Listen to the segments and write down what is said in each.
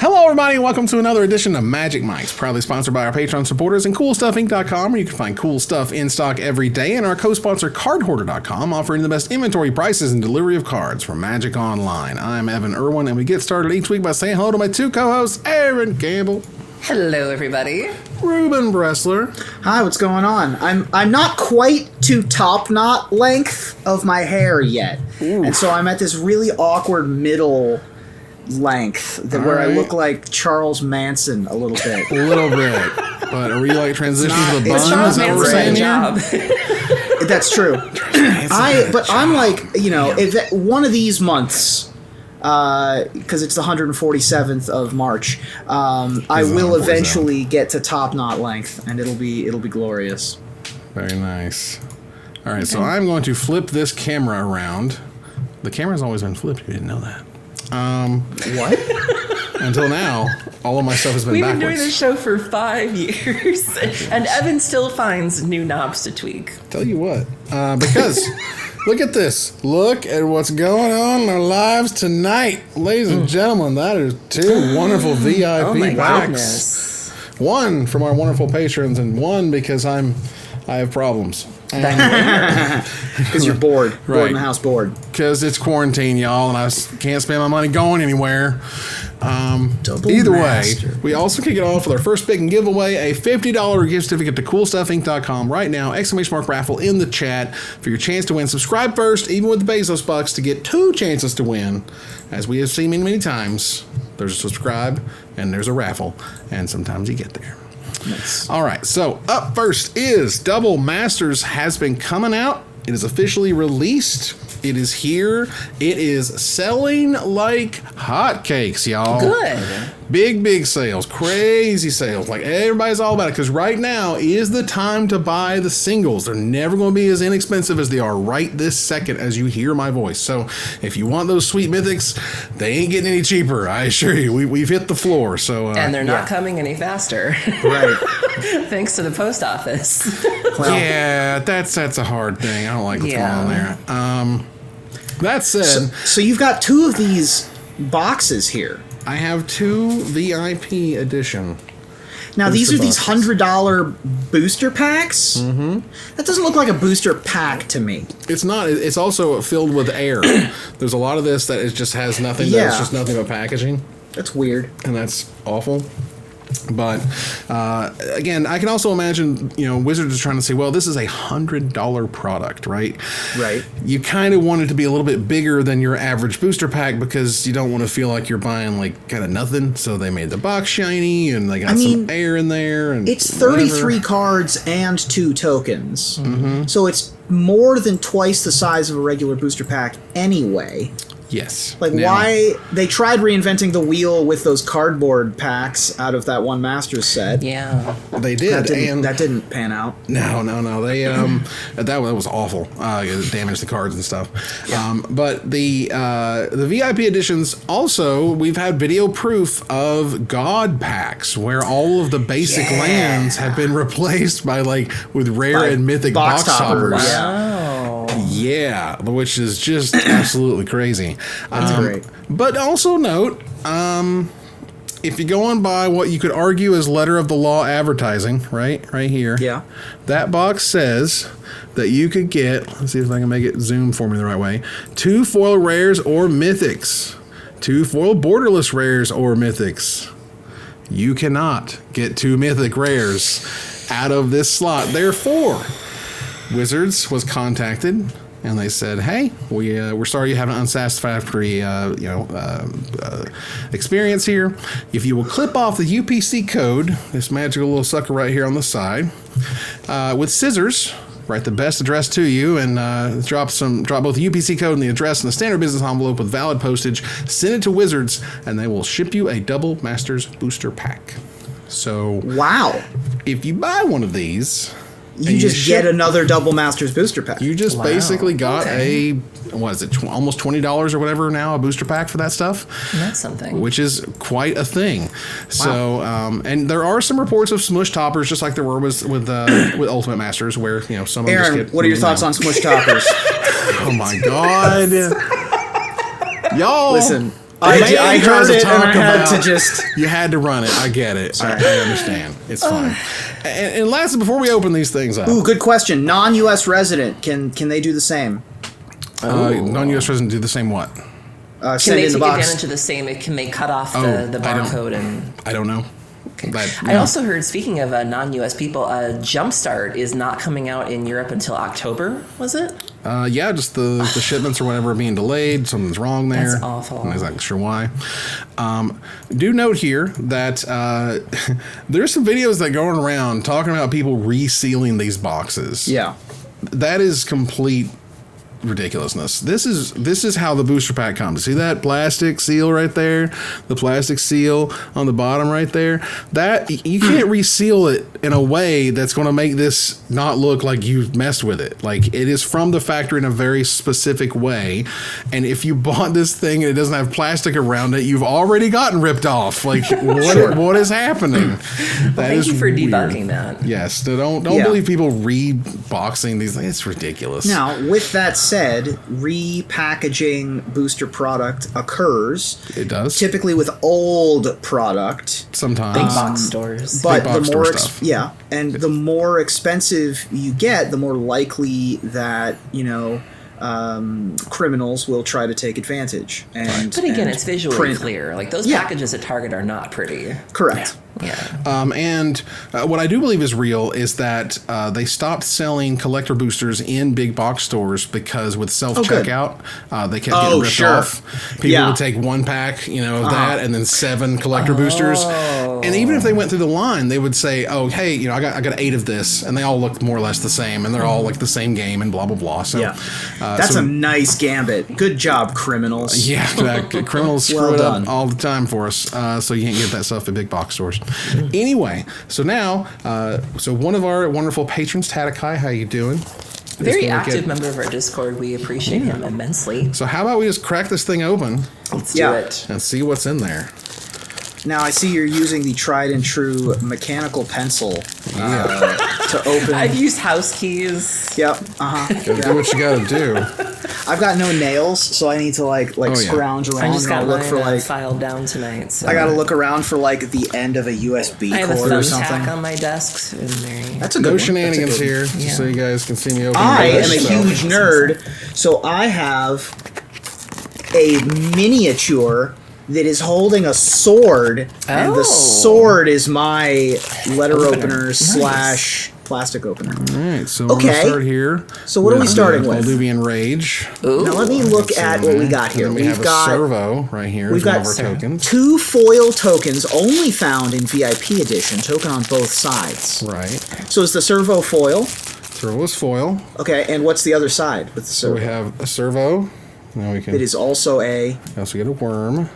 Hello, everybody, and welcome to another edition of Magic Mics, proudly sponsored by our Patreon supporters and CoolStuffInc.com, where you can find cool stuff in stock every day, and our co-sponsor CardHoarder.com, offering the best inventory prices and delivery of cards from Magic Online. I'm Evan Irwin, and we get started each week by saying hello to my two co-hosts, Aaron Campbell. Hello, everybody. Ruben Bressler. Hi, what's going on? I'm not quite to top knot length of my hair yet, and so I'm at this really awkward middle length where I look like Charles Manson a little bit. A little bit. But are we like transitioning to the bun? Charles Is that what we're saying Manson here? That's true. I'm like, if one of these months, because it's the 147th of March, I will eventually get to top knot length, and it'll be glorious. Very nice. All right, so I'm going to flip this camera around. The camera's always been flipped. You didn't know that. What? Until now, all of my stuff has been We've backwards. been doing this show for 5 years, and Evan still finds new knobs to tweak. Tell you what, because look at this. Look at what's going on in our lives tonight. Ladies and gentlemen, that is two wonderful VIP Oh my packs. goodness. One from our wonderful patrons, and one because I have problems. Because you're bored. Bored in the house, bored. Because it's quarantine, y'all, and I can't spend my money going anywhere. Double Either master. way, we also kick it off with our first big giveaway, a $50 gift certificate to CoolStuffInc.com right now, ! Raffle in the chat for your chance to win. Subscribe first, even with the Bezos bucks, to get 2 chances to win. As we have seen many times, there's a subscribe and there's a raffle, and sometimes you get there. Nice. All right, so up first is Double Masters has been coming out. It is officially released. It is here. It is selling like hotcakes, y'all. Good. Big sales. Crazy sales. Like, everybody's all about it, because right now is the time to buy the singles. They're never going to be as inexpensive as they are right this second as you hear my voice. So if you want those sweet mythics, they ain't getting any cheaper. I assure you. We've hit the floor. So And they're not coming any faster. Right. Thanks to the post office. Well, yeah, that's a hard thing. I don't like what's going on there. That said, so you've got 2 of these boxes here. I have 2 VIP edition. Now, these are booster these $100 booster packs? Mm-hmm. That doesn't look like a booster pack to me. It's not. It's also filled with air. There's a lot of this that it just has nothing. Yeah. It's just nothing but packaging, That's weird. and that's awful. But again, I can also imagine, Wizards is trying to say, well, this is a $100 product, right? Right. You kind of want it to be a little bit bigger than your average booster pack, because you don't want to feel like you're buying like kind of nothing. So they made the box shiny, and they got some air in there. And it's 33 cards and 2 tokens. Mm-hmm. So it's more than twice the size of a regular booster pack anyway. Yes. Like, why? They tried reinventing the wheel with those cardboard packs out of that one Masters set. Yeah. They did. That didn't pan out. No. They that was awful. It damaged the cards and stuff. Yeah. But the VIP editions also, we've had video proof of God packs where all of the basic lands have been replaced by with rare and mythic box toppers. Wow. Yeah, which is just absolutely crazy. That's great. But also note, if you go on by what you could argue is letter of the law advertising, right here. Yeah. That box says that you could get, let's see if I can make it zoom for me the right way, 2 foil rares or mythics. 2 foil borderless rares or mythics. You cannot get 2 mythic rares out of this slot. Therefore, Wizards was contacted, and they said, "Hey, we're sorry you have an unsatisfactory, experience here. If you will clip off the UPC code, this magical little sucker right here on the side, with scissors, write the best address to you, and drop both the UPC code and the address in the standard business envelope with valid postage. Send it to Wizards, and they will ship you a Double Masters booster pack. So, Wow. if you buy one of these." You just get another Double Masters booster pack. You just basically got almost $20 or whatever now, a booster pack for that stuff. That's something. Which is quite a thing. Wow. So, and there are some reports of Smushed Toppers, just like there were with Ultimate Masters, where, some of them Aaron, just get... what are your thoughts on Smushed Toppers? Oh my God. Y'all. Listen, I heard it and I had to just... You had to run it. I get it. I understand. It's fine. And lastly, before we open these things up... Ooh, good question. Non-U.S. resident, can they do the same? Non-U.S. resident do the same what? Can Send they in the take box. advantage of the same? Can they cut off the barcode? I don't know. Okay. But, I also heard, speaking of non-U.S. people, Jumpstart is not coming out in Europe until October, was it? Yeah, just the shipments or whatever are being delayed. Something's wrong there. That's awful. I'm not exactly sure why. Do note here that there's some videos that going around talking about people resealing these boxes. Yeah. That is complete ridiculousness. This is how the booster pack comes. See that plastic seal right there? The plastic seal on the bottom right there? That you can't reseal it in a way that's going to make this not look like you've messed with it. Like, it is from the factory in a very specific way. And if you bought this thing and it doesn't have plastic around it, you've already gotten ripped off. Like, what is happening? Thank you for debunking that. Yes. Don't believe people reboxing these things. It's ridiculous. Now, with that said, repackaging booster product occurs. It does. Typically with old product. Sometimes. Big box stores. But Big box the more store stuff. and the more expensive you get, the more likely that, criminals will try to take advantage. And But again, and it's visually print. clear. Like, those packages at Target are not pretty. Correct. Yeah. And what I do believe is real is that they stopped selling collector boosters in big box stores because with self-checkout, they kept getting ripped off. People would take one pack, of that, and then 7 collector boosters. And even if they went through the line, they would say, "Oh, hey, I got 8 of this," and they all look more or less the same, and they're all like the same game, and blah blah blah. So that's a nice gambit. Good job, criminals. Yeah, criminals screw Well it done. up all the time for us, so you can't get that stuff at big box stores. Anyway, so now, so one of our wonderful patrons, Tatakai, how you doing? Very active member of our Discord. We appreciate him immensely. So how about we just crack this thing open Let's do it. and see what's in there? Now I see you're using the tried and true mechanical pencil to open. I've used house keys. Yep. Gotta do what you gotta do. I've got no nails, so I need to scrounge around. I just got and look for mine filed down tonight. So. I gotta look around for the end of a USB I have a cord or something. thumbtack on my desk. And there you That's a No good shenanigans one. here, just so you guys can see me open. I am this, a so- huge nerd, so I have a miniature that is holding a sword, and the sword is my letter opener / plastic opener. All right, so we're Okay. gonna start here. So what are we starting with? Molduvian Rage. Ooh. Now let me look at what we got here. And then we have We've got a servo right here. we've as one got of our tokens. 2 foil tokens, only found in VIP edition. Token on both sides. Right. So is the servo foil? Servo is foil. Okay, and what's the other side with the So servo? we have a servo. Now we can. It is also a. We also get a worm.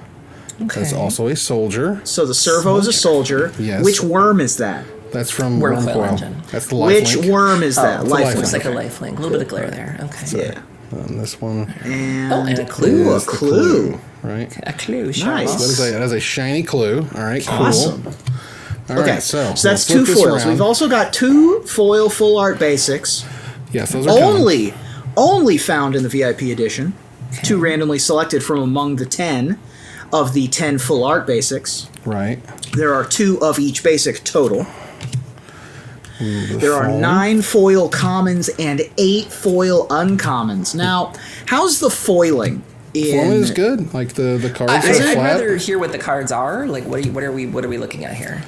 Okay. That's also a soldier. So the servo is a soldier. Yes. Which worm is that? That's from Worm Worm Coil Coil. Engine. That's the life Which link. worm is that? Oh, Lifelink. looks like a lifelink. A little bit of glare there. Okay. Yeah. And this one. And a clue. Ooh, a is the clue. Right. A clue. Nice. Nice. That is a shiny clue. All right. Cool. Awesome. All Okay, right. So that's we'll 2 flip this foils. around. We've also got 2 foil full art basics. Yes, those are coming. Only found in the VIP edition. 2 randomly selected from among the 10 of the 10 full art basics. Right. There are 2 of each basic total. There are foam. 9 foil commons and 8 foil uncommons. Now, how's the foiling? Foil is good. Like the cards are I'd flat. rather hear what the cards are. Like, what are we looking at here?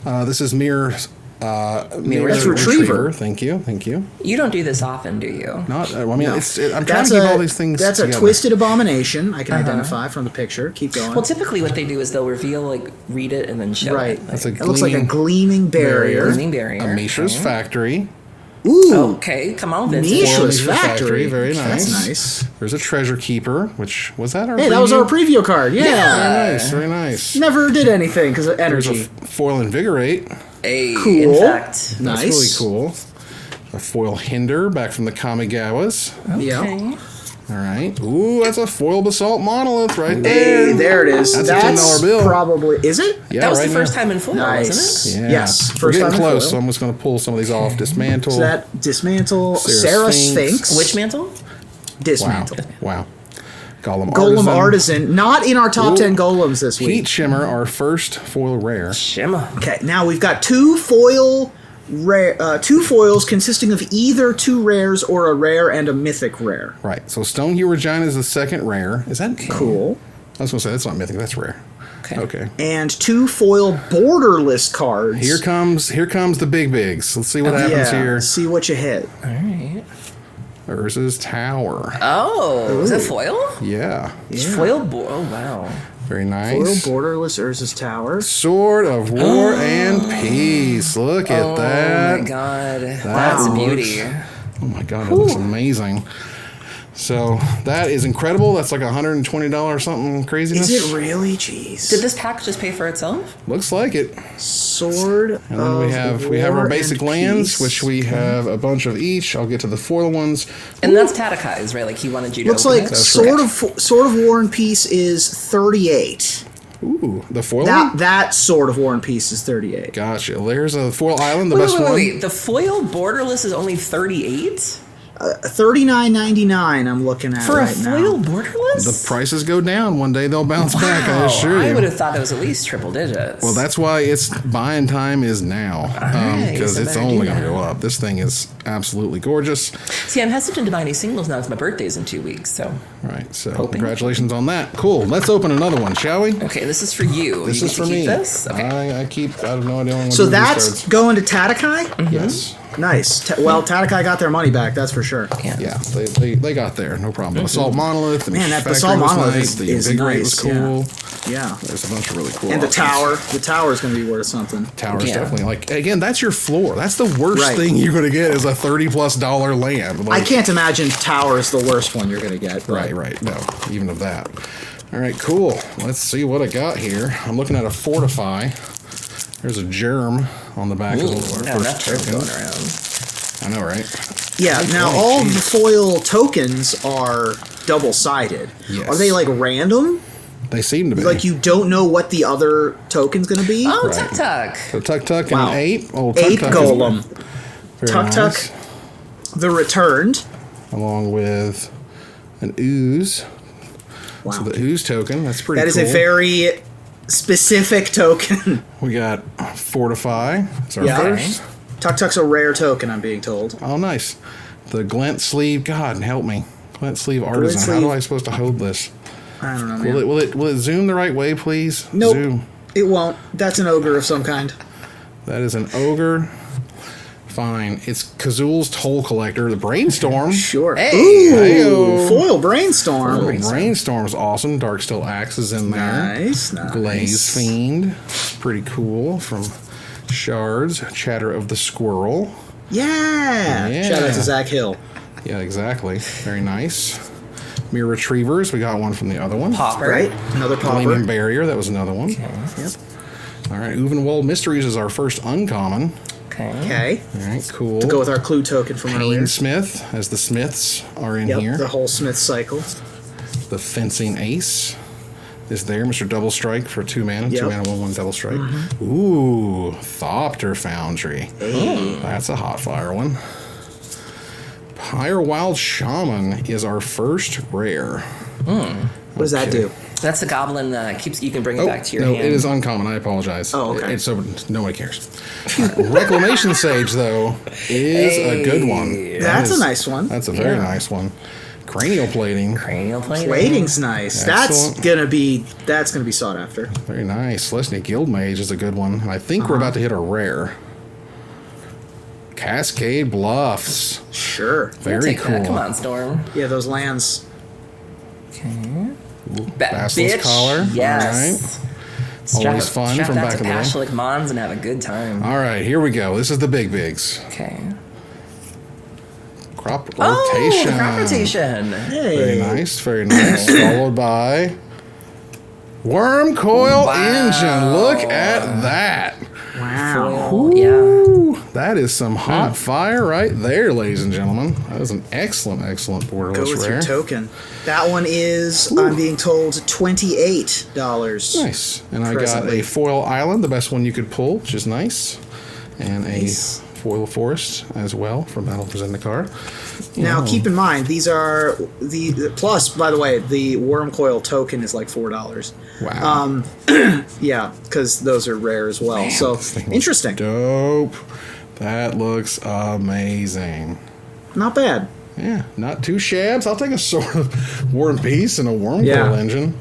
This is Mirror. That's Retriever. Thank you. You don't do this often, do you? Not. I mean, No. I'm trying to keep all these things. That's together. a twisted abomination. I can identify from the picture. Keep going. Well, typically what they do is they'll reveal, read it and then show Right. it. That's a It looks like a gleaming barrier. Gleaming barrier. A Mishra's Okay. Factory. Ooh, Okay, come on, Vincent. Mishra's Mishra's Factory. Very nice. That's nice. There's a Treasure Keeper, which was that our. Hey, that was our preview? preview card. Yeah. Very nice. Very nice. Never did anything because of There's energy. a foil Invigorate. Hey, Cool. in fact. Nice. That's really cool. A foil Hinder back from the Kamigawas. Yeah. Okay. All right. Ooh, that's a foil Basalt Monolith right there. Hey, there it is. That's a $10 bill. Probably is it? Yeah, That was right the first now. time in foil, Nice. wasn't it? Yeah. Yes, We're first getting time in close, foil. so I'm just going to pull some of these off. Dismantle. So that dismantle Sarah Sarah Sphinx. Sphinx. Which mantle? Wow. Dismantle. Wow. Golem Artisan. Not in our top 10 golems this week. Heat Shimmer, our first foil rare. Shimmer. Okay, now we've got two foils consisting of either 2 rares or a rare and a mythic rare. Right. So Stonehue Regina is the second rare. Is that Cool. I was going to say that's not mythic. That's rare. Okay. And 2 foil borderless cards. Here comes the big bigs. Let's see what happens here. See what you hit. All right. Urza's Tower. Oh, is it foil? Yeah. It's foil. Oh, wow. Very nice. Foil borderless Urza's Tower. Sword of War and Peace. Look at that. Oh my god. That's a beauty. Oh my god, that looks amazing. So that is incredible. That's like $120 something craziness. Is it really? Jeez. Did this pack just pay for itself? Looks like it. Sword And then we have our basic lands, which we have a bunch of each. I'll get to the foil ones. And that's Tadakai's, right? Like he wanted you to Looks open like it? Sword of War and Peace is 38. Ooh, the foil one? That Sword of War and Peace is 38. Gotcha. There's a foil island, the Wait, best one. wait. The foil borderless is only 38? $39.99 I'm looking at For right a foil now. borderless? The prices go down. One day they'll bounce back, I assure you. I would have thought it was at least triple digits. Well, that's why it's buying time is now, right, because so it's better only do going to that. go up. This thing is absolutely gorgeous. See, I'm hesitant to buy any singles now because my birthday's in 2 weeks, so... All right, so Hoping. congratulations on that. Cool. Let's open another one, shall we? Okay, this is for you. This you is get for to me. keep this? Okay. I have no idea what I'm So going to do with that's these going to Tatakai? cards. Yes. Nice. Well, Tatakai got their money back, that's for sure. Yeah, they got there, no problem. Assault Monolith, and Man, that Factory Assault was Monolith nice. The is Invigorate nice, was cool. Yeah. There's a bunch of really cool And the options. tower is going to be worth something. Tower's Yeah. definitely like, again, that's your floor. That's the worst Right. thing you're going to get is a $30+ land. I Like, can't imagine tower is the worst one you're going to get. but- Right. No, even of that. All right, cool. Let's see what I got here. I'm looking at a Fortify. There's a germ on the back of Ooh, our now that first turt's token. going around. I know, right? Yeah, now Okay, all geez. the foil tokens are double-sided. Yes. Are they like random? They seem to be. Like you don't know what the other token's going to be? Oh, Right. Tuk Tuk. So Tuk Tuk and Wow. 8. Oh, Tuk 8 Tuk Golem. is very Tuk nice. Tuk. The Returned. Along with an Ooze. Wow. So the Ooze token, that's pretty That is cool. a very specific token. We got Fortify. It's our Yeah. first. Tuk Tuk's a rare token, I'm being told. Oh, nice. The Glint Sleeve. God, help me. Glint Sleeve Artisan. How Sleeve. do I supposed to hold this? I don't know, man. Will it zoom the right way, please? Nope. Zoom. It won't. That's an ogre of some kind. That is an Ogre. Fine. It's Kazul's Toll Collector, the Brainstorm. Sure. Hey. Ooh, Heyo. foil Brainstorm. Oh, Brainstorm's awesome. Darksteel Axe is in there. Nice. Glaze Fiend. Pretty cool. From Shards. Chatter of the Squirrel. Yeah. Yeah. Shout out to Zach Hill. Yeah, exactly. Very nice. Mirror Retrievers. We got one from the other one. Popper. Right? Another Flaming popper. Barrier. That was another one. Yep. All right. Uvenwald Mysteries is our first uncommon. Okay. Okay. All right. Cool. Go with our clue token from earlier. Pain Smith, as the Smiths are in Yep, here. the whole Smith cycle. The Fencing Ace is there. Mr. Double Strike for 2 mana. Yep. 2 mana, 1/1 Double Strike. Ooh, Thopter Foundry. Hey. That's a hot fire one. Pyre Wild Shaman is our first rare. What does that Okay. do? That's the goblin that keeps. You can bring it Oh, back to your no, hand. it is uncommon. I apologize. Oh, okay. It's so nobody cares. Reclamation Sage, though, is a good one. That That's a is- nice one. That's a very Yeah. nice one. Cranial Plating. Cranial plating. Plating's nice. Excellent. That's gonna be sought after. Very nice. Celestia Guildmage is a good one. And I think we're about to hit a rare. Cascade Bluffs. Sure. I'll Very take cool. that. Come on, Storm. Yeah, those lands. Basilisk Bitch. Collar. Yes. Always fun strap from that back to in the day. Pashalik Mons and have a good time. All right, here we go. This is the big bigs. Okay. Crop Oh, Rotation. crop rotation. Hey. Very nice, very nice. Followed by Worm Coil Wow. Engine. Look at that. Wow. Foil, yeah. Ooh, that is some hot fire right there, ladies and gentlemen. That is an excellent, excellent Go borderless with rare. your token. That one is, I'm being told, $28. Nice. And I got Presently. a foil island, the best one you could pull, which is nice. And a foil forest as well from Battle for Zendikar. Now, keep in mind, these are plus, by the way, the Wormcoil token is like $4. Wow. Yeah, because those are rare as well. So, interesting. Dope. That looks amazing. Not bad. Yeah, not too shabs. I'll take a Sword of War and Peace and a Wormcoil engine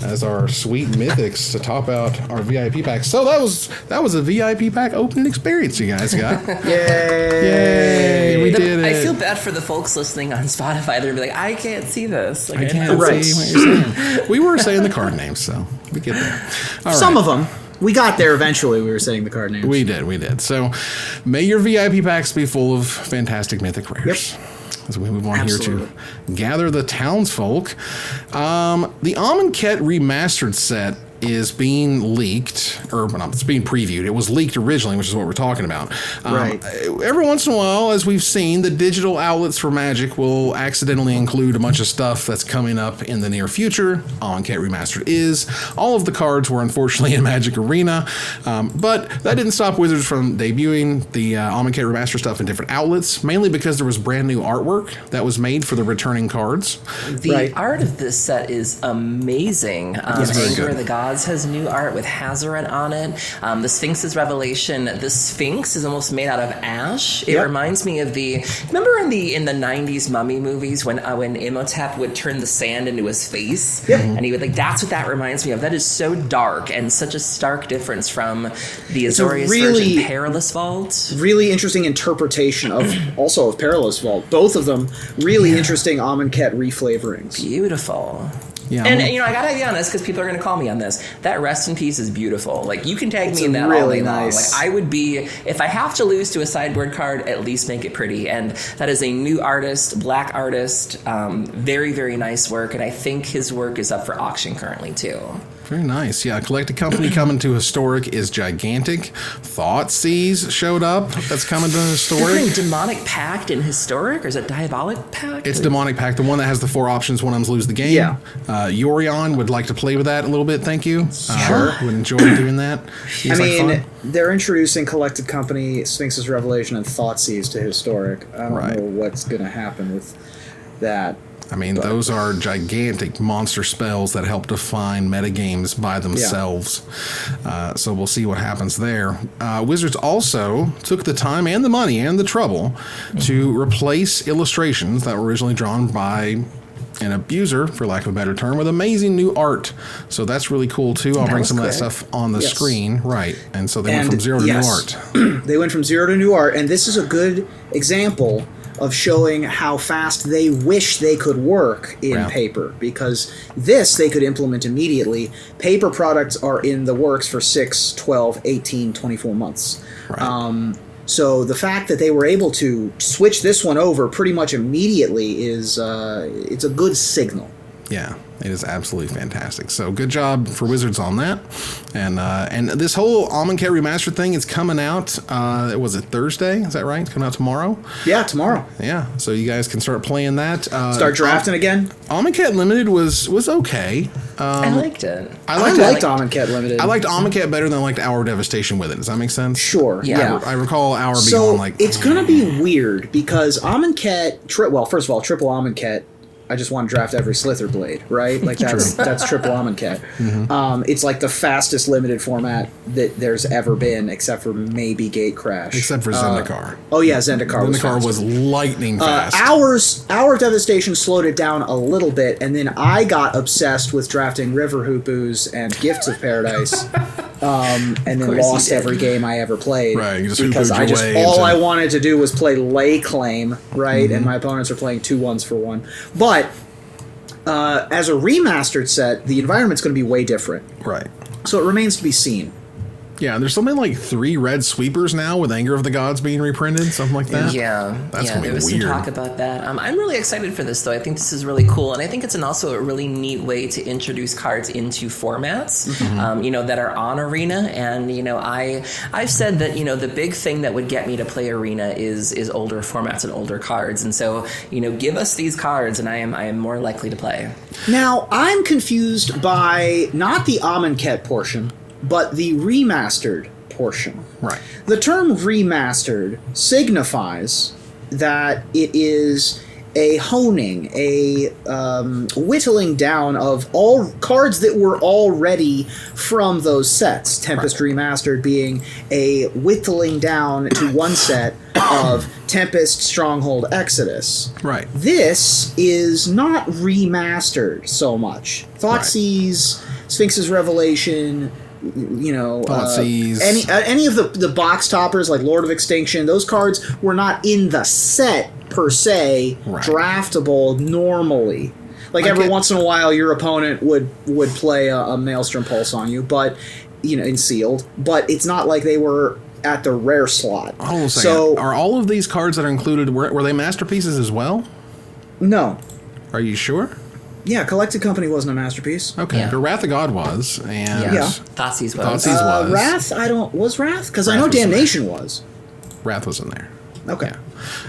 as our sweet mythics to top out our VIP pack. So that was a VIP pack opening experience you guys got. Yay! We did it. I feel bad for the folks listening on Spotify. They're like, I can't see this. Like, I can't see what you're saying. We were saying the card names, so we get there. Some of them. We got there eventually. We were saying the card names. We did. So may your VIP packs be full of fantastic mythic rares. Yep. As we move on here to gather the Townsfolk. The Amonkhet Remastered set is being leaked, or well, it's being previewed. It was leaked originally, which is what we're talking about. Right. Every once in a while, as we've seen, the digital outlets for Magic will accidentally include a bunch of stuff that's coming up in the near future. Amonkhet Remastered is. All of the cards were unfortunately in Magic Arena, but that didn't stop Wizards from debuting the Amonkhet Remastered stuff in different outlets, mainly because there was brand new artwork that was made for the returning cards. The art of this set is amazing. Anger of the Gods has new art with Hazaret on it. The Sphinx's Revelation. The Sphinx is almost made out of ash. It reminds me of remember in the 90s Mummy movies when Imhotep would turn the sand into his face? Yep. And he would that's what that reminds me of. That is so dark and such a stark difference from the Azorius version Perilous Vault. Really interesting interpretation of Perilous Vault. Both of them really interesting Amonkhet reflavorings. Beautiful. Yeah, and I gotta be honest, because people are gonna call me on this. That Rest in Peace is beautiful. Like, you can tag me in that really all day long. nice. Like, I would be, if I have to lose to a sideboard card, at least make it pretty. And that is a new artist, black artist, very, very nice work. And I think his work is up for auction currently too. Very nice. Yeah, Collected Company coming to Historic is gigantic. Thoughtseize showed up. That's coming to Historic. Is it Demonic Pact in Historic, or is it Diabolic Pact? It's Demonic Pact, the one that has the 4 options, one of them's lose the game. Yeah. Yorion would like to play with that a little bit, thank you. Sure. Would enjoy doing that. I mean, they're introducing Collected Company, Sphinx's Revelation, and Thoughtseize to Historic. I don't know what's going to happen with that. I mean, those are gigantic monster spells that help define metagames by themselves. So we'll see what happens there. Wizards also took the time and the money and the trouble to replace illustrations that were originally drawn by an abuser, for lack of a better term, with amazing new art. So that's really cool, too. I'll bring some of that stuff on the screen. Right. And so they went from zero to new art. They went from zero to new art, and this is a good example of showing how fast they wish they could work in paper, because this they could implement immediately. Paper products are in the works for 6, 12, 18, 24 months. Right. So the fact that they were able to switch this one over pretty much immediately is it's a good signal. Yeah, it is absolutely fantastic. So good job for Wizards on that. And this whole Amonkhet Remastered thing is coming out, was it Thursday? Is that right? It's coming out tomorrow? Yeah, tomorrow. Yeah, so you guys can start playing that. Start drafting again? Amonkhet Limited was okay. I liked it. I liked Amonkhet Limited. I liked Amonkhet better than I liked Hour of Devastation with it. Does that make sense? Sure, yeah. I recall Hour being on like... it's going to be weird, because Amonkhet... Well, first of all, triple Amonkhet, I just want to draft every Slither Blade, right? Like, that's triple Amonkhet. Mm-hmm. It's like the fastest limited format that there's ever been, except for maybe Gatecrash. Except for Zendikar. Zendikar was lightning fast. Hour of Devastation slowed it down a little bit, and then I got obsessed with drafting River Hoopoos and Gifts of Paradise, and then lost every game I ever played. Right, you just because I wanted to do was play Lay Claim, right? Mm-hmm. And my opponents are playing 2/1s for 1. But as a remastered set, the environment's going to be way different. Right. So it remains to be seen. Yeah, there's something like 3 red sweepers now with Anger of the Gods being reprinted, something like that. Yeah, that's gonna be there was weird. some talk about that. I'm really excited for this, though. I think this is really cool, and I think it's also a really neat way to introduce cards into formats, that are on Arena. And I've said that the big thing that would get me to play Arena is older formats and older cards, and so give us these cards, and I am more likely to play. Now I'm confused by not the Amonkhet portion, but the remastered portion. Right. The term remastered signifies that it is a honing, a whittling down of all cards that were already from those sets. Tempest Remastered being a whittling down to one set of Tempest, Stronghold, Exodus. Right. This is not remastered so much. Thoughtseize, Sphinx's Revelation, Thoughtseize. any of the box toppers like Lord of Extinction, those cards were not in the set per se, draftable normally. Like every once in a while, your opponent would play a Maelstrom Pulse on you, but in sealed. But it's not like they were at the rare slot. Hold on a second. So are all of these cards that are included were they masterpieces as well? No. Are you sure? Yeah, Collected Company wasn't a masterpiece. Okay, Yeah. but Wrath of God was, and Thoughtseize was. Thoughtseize was. Wrath, was Wrath? Because I know Wrath was in Damnation was. Wrath was in there. Okay.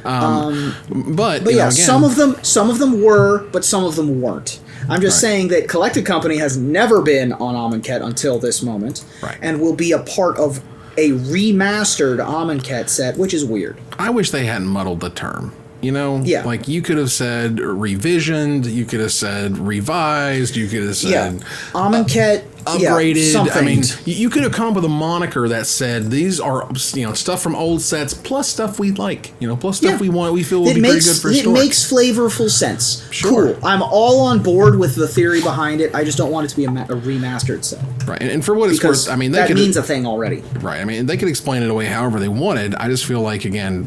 But yeah, again, some of them were, but some of them weren't. I'm just saying that Collected Company has never been on Amonkhet until this moment, and will be a part of a remastered Amonkhet set, which is weird. I wish they hadn't muddled the term. Like you could have said revisioned, you could have said revised, you could have said Amonkhet upgraded. I mean, you could have come up with a moniker that said these are stuff from old sets plus stuff we like, plus stuff we feel will be very good for a story. It makes flavorful sense. Sure. Cool. I'm all on board with the theory behind it. I just don't want it to be a remastered set. Right. And for what it's worth, I mean, that means a thing already. Right. I mean, they could explain it away however they wanted. I just feel like, again,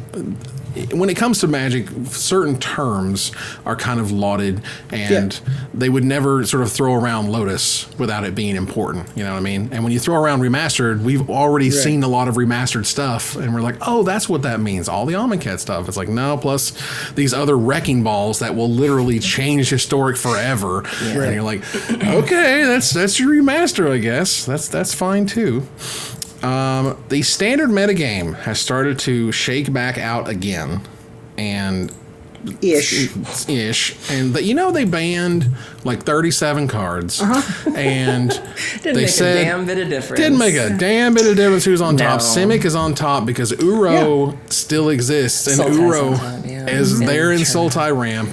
when it comes to Magic, certain terms are kind of lauded, and they would never sort of throw around Lotus without it being important. You know what I mean? And when you throw around remastered, we've already seen a lot of remastered stuff, and we're like, oh, that's what that means. All the Amonkhet stuff. It's like, no, plus these other wrecking balls that will literally change Historic forever. Yeah. And you're like, okay, that's your remaster, I guess. That's fine too. The standard metagame has started to shake back out again, and ish, and they banned like 37 cards, and they said a damn bit of difference. Didn't make a damn bit of difference who's on top. Simic is on top because Uro still exists, and Uro is there in Sultai Ramp.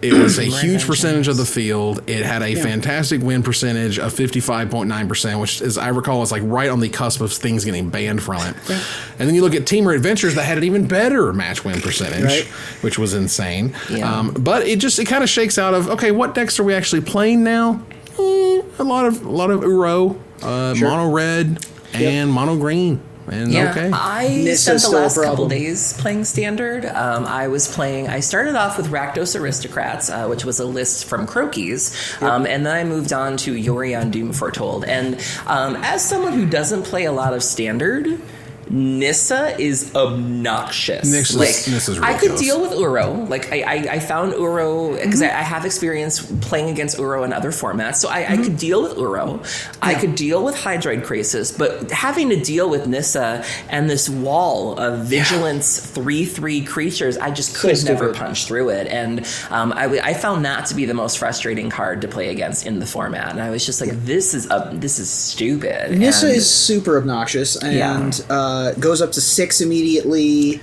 It was a huge percentage of the field. It had a fantastic win percentage of 55.9%, which, as I recall, is like right on the cusp of things getting banned from it. And then you look at Teamer Adventures that had an even better match win percentage, which was insane. But it kind of shakes out of, okay, what decks are we actually playing now? A lot of Uro, mono red, and mono green. And I spent the last couple days playing Standard. I started off with Rakdos Aristocrats, which was a list from Croquis, and then I moved on to Yorion Doom Foretold. And as someone who doesn't play a lot of Standard, Nissa is obnoxious. Nissa's ridiculous. I could deal with Uro. Like I found Uro because I have experience playing against Uro in other formats, so I could deal with Uro. I could deal with Hydroid Krasis, but having to deal with Nissa and this wall of vigilance 3/3 creatures, I just could never punch through it. And I found that to be the most frustrating card to play against in the format. And I was just like, this is stupid. Nissa is super obnoxious and. Goes up to 6 immediately,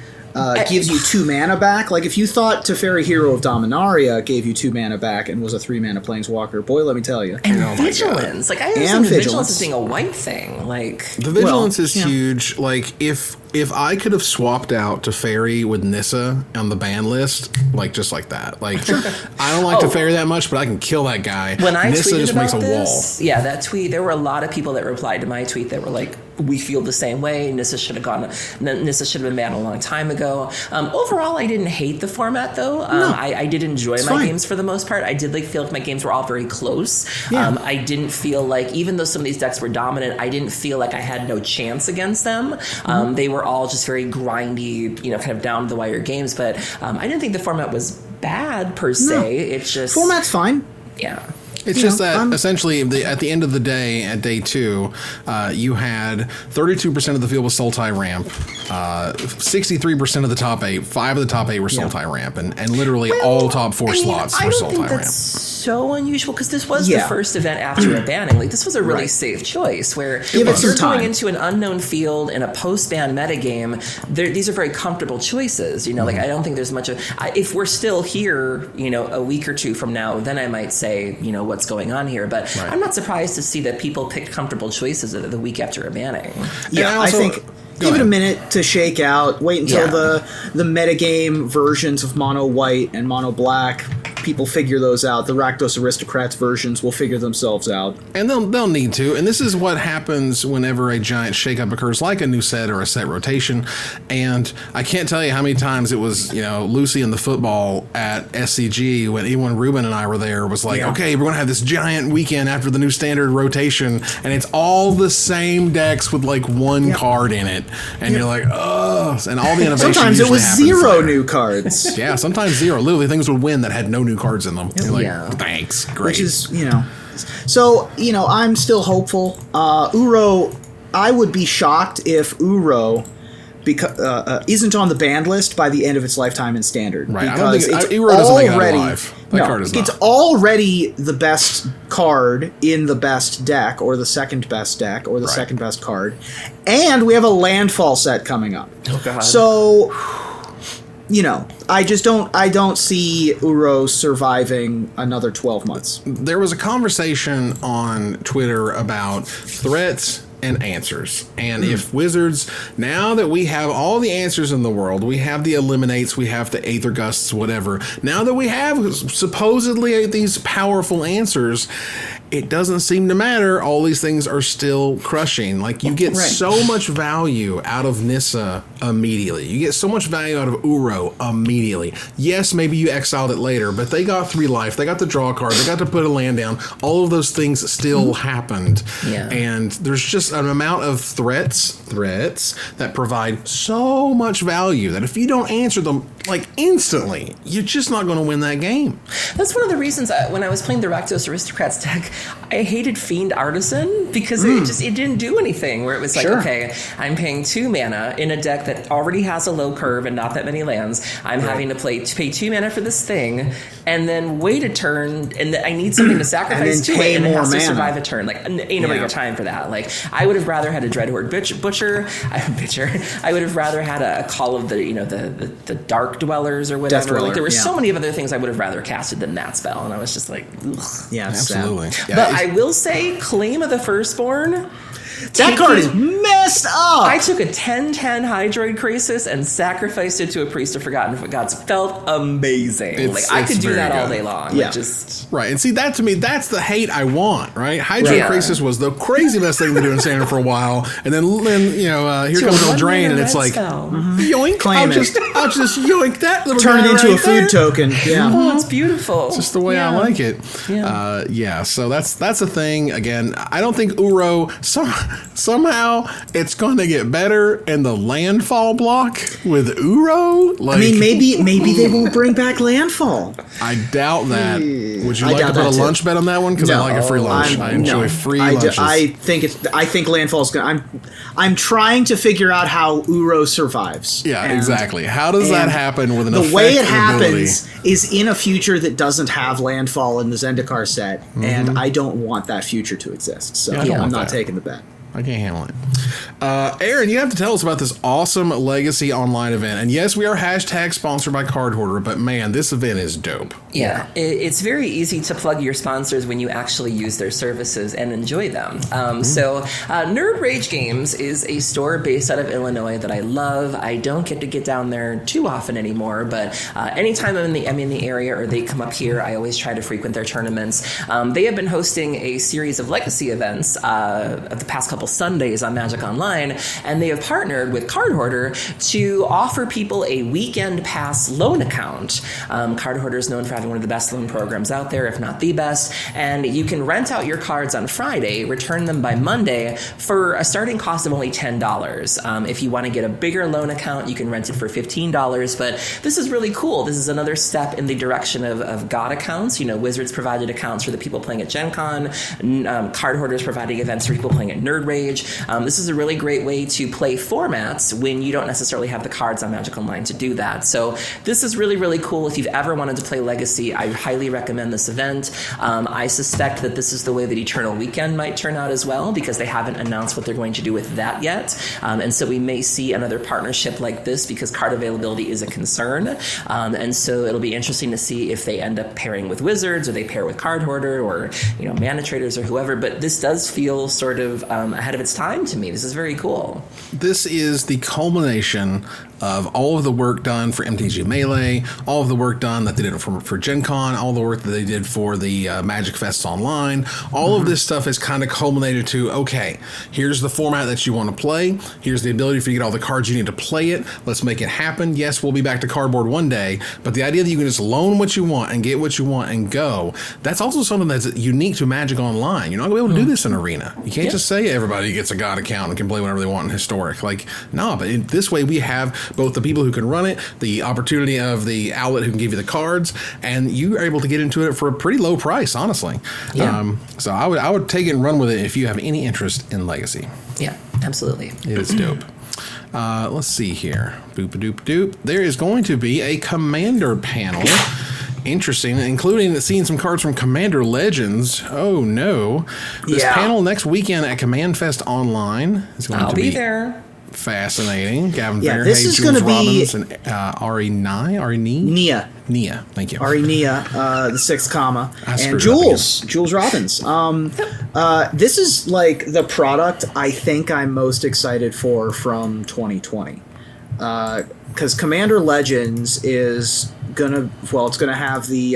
gives you 2 mana back. Like, if you thought Teferi Hero of Dominaria gave you 2 mana back and was a 3 mana Planeswalker, boy, let me tell you. And Vigilance. Like, I understand Vigilance as being a white thing. Like, the Vigilance is huge. Like, if I could have swapped out Teferi with Nissa on the ban list, like, just like that. Like, I don't like Teferi that much, but I can kill that guy. When I Nissa tweeted just about makes a this, wall. that tweet, there were a lot of people that replied to my tweet that were like, we feel the same way. Nissa should have been banned a long time ago. Overall, I didn't hate the format, though. I did enjoy my games for the most part. I did feel like my games were all very close. I didn't feel like, even though some of these decks were dominant, I didn't feel like I had no chance against them. They were all just very grindy, kind of down the wire games. But I didn't think the format was bad per se. It's just format's fine. Yeah. It's just that essentially at the end of the day, at day 2, you had 32% of the field was Sultai ramp, 63% of the top 8, 5 of the top 8 were Sultai ramp, and literally all top 4 slots were Sultai ramp. So unusual because this was the first event after a banning. Like this was a really safe choice where if you're going into an unknown field in a post-ban metagame, these are very comfortable choices. You know, like I don't think there's much of. If we're still here, you know, a week or 2 from now, then I might say, you know, what's going on here. But I'm not surprised to see that people picked comfortable choices the week after a banning. Yeah, I think. Give it a minute to shake out. Wait until the metagame versions of mono white and mono black, people figure those out. The Rakdos Aristocrats versions will figure themselves out. And they'll need to. And this is what happens whenever a giant shakeup occurs, like a new set or a set rotation. And I can't tell you how many times it was, you know, Lucy and the football at SCG when Ruben and I were there was like, okay, we're going to have this giant weekend after the new standard rotation, and it's all the same decks with like one card in it. And you're like, oh, and all the innovation. Sometimes it was 0 new cards. Yeah, sometimes 0. Literally, things would win that had no new cards in them. You're like, thanks, great. Which is, you know, so you know, I'm still hopeful. Uro, I would be shocked if Uro isn't on the banned list by the end of its lifetime in Standard. Right, because Uro doesn't make it out alive. It's already the best card in the best deck, or the second best deck, or the second best card, and we have a landfall set coming up. Oh God! So, you know, I don't see Uro surviving another 12 months. There was a conversation on Twitter about threats and answers. And if Wizards, now that we have all the answers in the world, we have the Eliminates, we have the Aether Gusts, whatever, now that we have supposedly these powerful answers, it doesn't seem to matter. All these things are still crushing. Like, you get so much value out of Nissa immediately. You get so much value out of Uro immediately. Yes, maybe you exiled it later, but they got 3 life. They got the draw card. They got to put a land down. All of those things still happened. Yeah. And there's just an amount of threats that provide so much value that if you don't answer them, like, instantly, you're just not going to win that game. That's one of the reasons when I was playing the Rakdos Aristocrats deck, I hated Fiend Artisan because it didn't do anything. Where it was like, okay, I'm paying 2 mana in a deck that already has a low curve and not that many lands. I'm having to pay 2 mana for this thing, and then wait a turn, and I need something to sacrifice to it, and it has to survive a turn. Like, ain't nobody got time for that. Like, I would have rather had a Dreadhorde Butcher. I would have rather had a Call of the Dark Dwellers or whatever. Like, there were so many other things I would have rather casted than that spell, and I was just like, ugh. Yeah, absolutely. Yeah, but I will say, Claim of the Firstborn. That card is messed up. I took a 10/10 Hydroid Crisis and sacrificed it to a Priest of Forgotten Gods. Felt amazing. I could do that all day long. Yeah. Right. And see, that to me, that's the hate I want, right? Hydroid Crisis was the crazy best thing to do in Standard for a while. And then you know, here comes Eldraine, and it's like, yoink, I'll just yoink that little turn it into a food token. Yeah. Oh, it's beautiful. It's just the way I like it. Yeah. So that's a thing. Again, I don't think Uro somehow it's going to get better in the landfall block with Uro. Like, I mean, maybe they won't bring back landfall. I doubt that. Would you like to put a lunch bet on that one? Because I like a free lunch. I enjoy free lunches. I think landfall's going. I'm trying to figure out how Uro survives. Yeah, exactly. How does that happen with an effect? The way it happens is in a future that doesn't have landfall in the Zendikar set, and I don't want that future to exist. So I'm not taking the bet. I can't handle it. Aaron, you have to tell us about this awesome Legacy Online event. And yes, we are hashtag sponsored by Card Hoarder, but man, this event is dope. Yeah, it's very easy to plug your sponsors when you actually use their services and enjoy them. So Nerd Rage Games is a store based out of Illinois that I love. I don't get to get down there too often anymore, but anytime I'm in the area or they come up here, I always try to frequent their tournaments. They have been hosting a series of Legacy events of the past couple Sundays on Magic Online. online, and they have partnered with Card Hoarder to offer people a weekend pass loan account. Card Hoarder is known for having one of the best loan programs out there, if not the best, and you can rent out your cards on Friday, return them by Monday for a starting cost of only $10. If you want to get a bigger loan account, you can rent it for $15, but this is really cool. This is another step in the direction of God accounts. Wizards provided accounts for the people playing at Gen Con, Card Hoarders providing events for people playing at Nerd Rage. This is a really great way to play formats when you don't necessarily have the cards on Magic Online to do that. So this is really, really cool. If you've ever wanted to play Legacy, I highly recommend this event. I suspect that this is the way that Eternal Weekend might turn out as well, because they haven't announced what they're going to do with that yet. And so we may see another partnership like this, because card availability is a concern. And so it'll be interesting to see if they end up pairing with Wizards, or they pair with Card Hoarder, or Mana Traders, or whoever. But this does feel sort of ahead of its time to me. This is very cool. This is the culmination of all of the work done for MTG Melee, all of the work done that they did for Gen Con, all the work that they did for the Magic Fests Online. All of this stuff has kind of culminated to, okay, here's the format that you want to play. Here's the ability for you to get all the cards you need to play it. Let's make it happen. Yes, we'll be back to cardboard one day, but the idea that you can just loan what you want and get what you want and go, that's also something that's unique to Magic Online. You're not going to be able to do this in Arena. You can't just say everybody gets a God account and can play whenever they want in Historic. No, but in this way we have both the people who can run it, the opportunity of the outlet who can give you the cards, and you are able to get into it for a pretty low price, honestly. Yeah. So I would take it and run with it if you have any interest in Legacy. Yeah, absolutely. It is dope. Let's see here. Boop-a-doop-doop. There is going to be a Commander panel. Interesting, including seeing some cards from Commander Legends. Oh no. This panel next weekend at Command Fest Online is going to be there. Fascinating. Gavin Yeah, Fairhay, this is Jules gonna be- Robbins, and Ari Nia. Nia, thank you. Ari Nia, the sixth comma, I and screwed it up Jules Robbins. This is like the product I think I'm most excited for from 2020. Because Commander Legends is it's gonna have the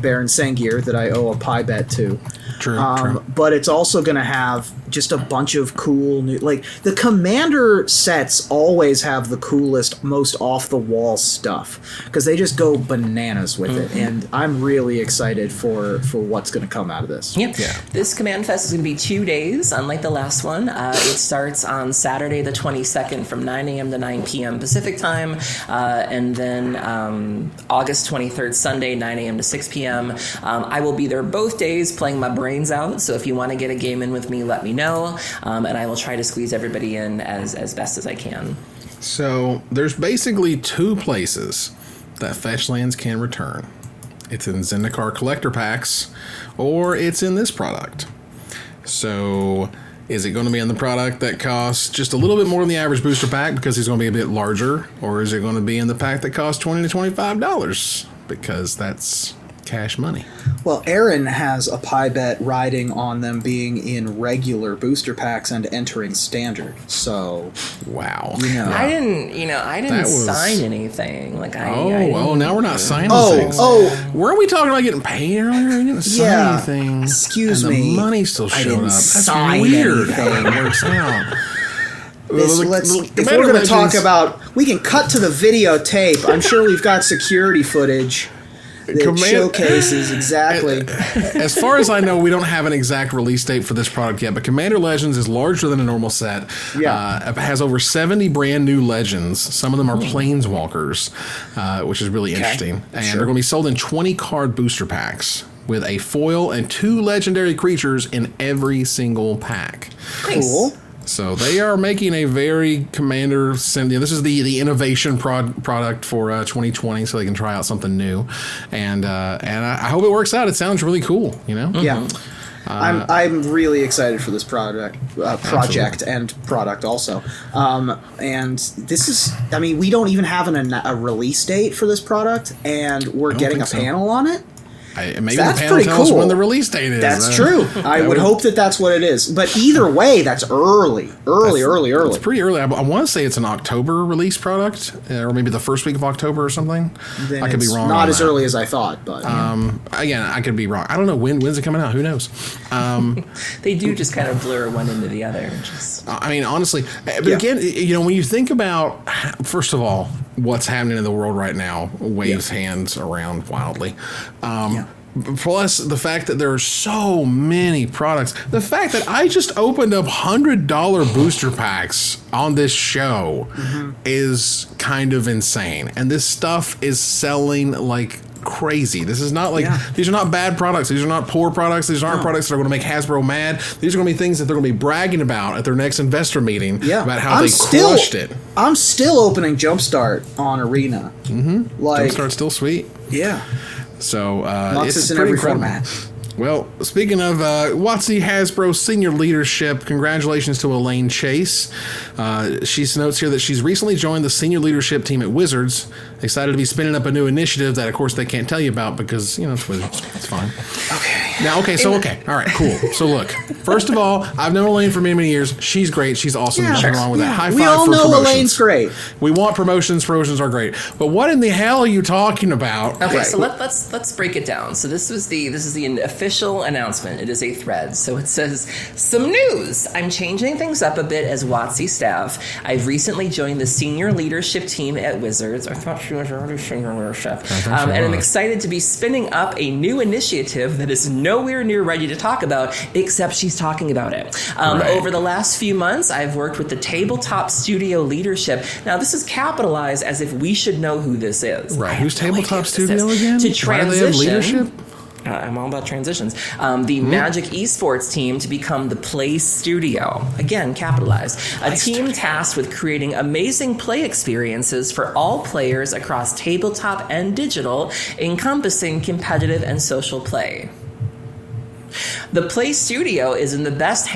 Baron Sengir that I owe a pie bet to. True. But it's also gonna have just a bunch of cool new, the Commander sets always have the coolest, most off the wall stuff because they just go bananas with it, and I'm really excited for what's gonna come out of this. Yep. Yeah. This Command Fest is going to be 2 days, unlike the last one. It starts on Saturday the 22nd from 9 a.m. to 9 p.m. Pacific time, and then August 23rd, Sunday, 9 a.m. to 6 p.m. I will be there both days playing my brains out, so if you want to get a game in with me, let me know, and I will try to squeeze everybody in as best as I can. So there's basically two places that fetch lands can return. It's in Zendikar collector packs, or it's in this product. So is it going to be in the product that costs just a little bit more than the average booster pack because it's going to be a bit larger, or is it going to be in the pack that costs $20 to $25 because that's cash money? Well, Aaron has a pie bet riding on them being in regular booster packs and entering standard. So, wow. I didn't sign anything. Now we're not signing things. Weren't we talking about getting paid earlier? We didn't sign anything. Excuse and me. The money still showed up. That's sign weird. anything. How it works out. If we're going to talk about, we can cut to the videotape. I'm sure we've got security footage that showcases exactly. As far as I know, we don't have an exact release date for this product yet, but Commander Legends is larger than a normal set. It has over 70 brand new legends. Some of them are planeswalkers, which is really interesting. And they're going to be sold in 20 card booster packs with a foil and 2 legendary creatures in every single pack. Cool. So they are making a very Commander this is the innovation product for 2020, so they can try out something new, and I hope it works out. It sounds really cool, Yeah, I'm really excited for this project and product also. And this is, we don't even have a release date for this product, and we're getting a panel on it. Maybe That's the panel pretty tells us cool. when the release date is. That's true. I would hope that that's what it is. But either way, that's early. It's pretty early. I want to say it's an October release product, or maybe the first week of October or something. Then I could be it's wrong. Not as early as I thought, but again, I could be wrong. I don't know when's it coming out. Who knows? They do just kind of blur one into the other. I mean, honestly, but again, when you think about, first of all, what's happening in the world right now waves hands around wildly. Plus, the fact that there are so many products. The fact that I just opened up $100 booster packs on this show is kind of insane. And this stuff is selling like crazy. This is not like, these are not bad products. These are not poor products. These aren't products that are going to make Hasbro mad. These are going to be things that they're going to be bragging about at their next investor meeting about how they crushed it. I'm still opening Jumpstart on Arena. Like, Jumpstart's still sweet. Yeah. So it's in every format. Well, speaking of WotC Hasbro senior leadership, congratulations to Elaine Chase. She notes here that she's recently joined the senior leadership team at Wizards. Excited to be spinning up a new initiative that, of course, they can't tell you about because, it's Wizards. It's fine. Okay. All right, cool. So, look, first of all, I've known Elaine for many, many years. She's great. She's awesome. Nothing wrong with that. High five we all for know promotions. Elaine's great. We want promotions. Promotions are great. But what in the hell are you talking about? Okay, so let's break it down. So this is the official announcement. It is a thread. So it says, some news. I'm changing things up a bit as WotC staff. I've recently joined the senior leadership team at Wizards. I thought she was already senior leadership. And I'm excited to be spinning up a new initiative that is nowhere near ready to talk about, except she's talking about it. Over the last few months, I've worked with the Tabletop Studio leadership. Now, this is capitalized as if we should know who this is. Right. Who's Tabletop Studio again? To Why do they have leadership? I'm all about transitions. The Magic Esports team to become the Play Studio. Again, capitalized. A team tasked with creating amazing play experiences for all players across tabletop and digital, encompassing competitive and social play. The Play Studio is in the best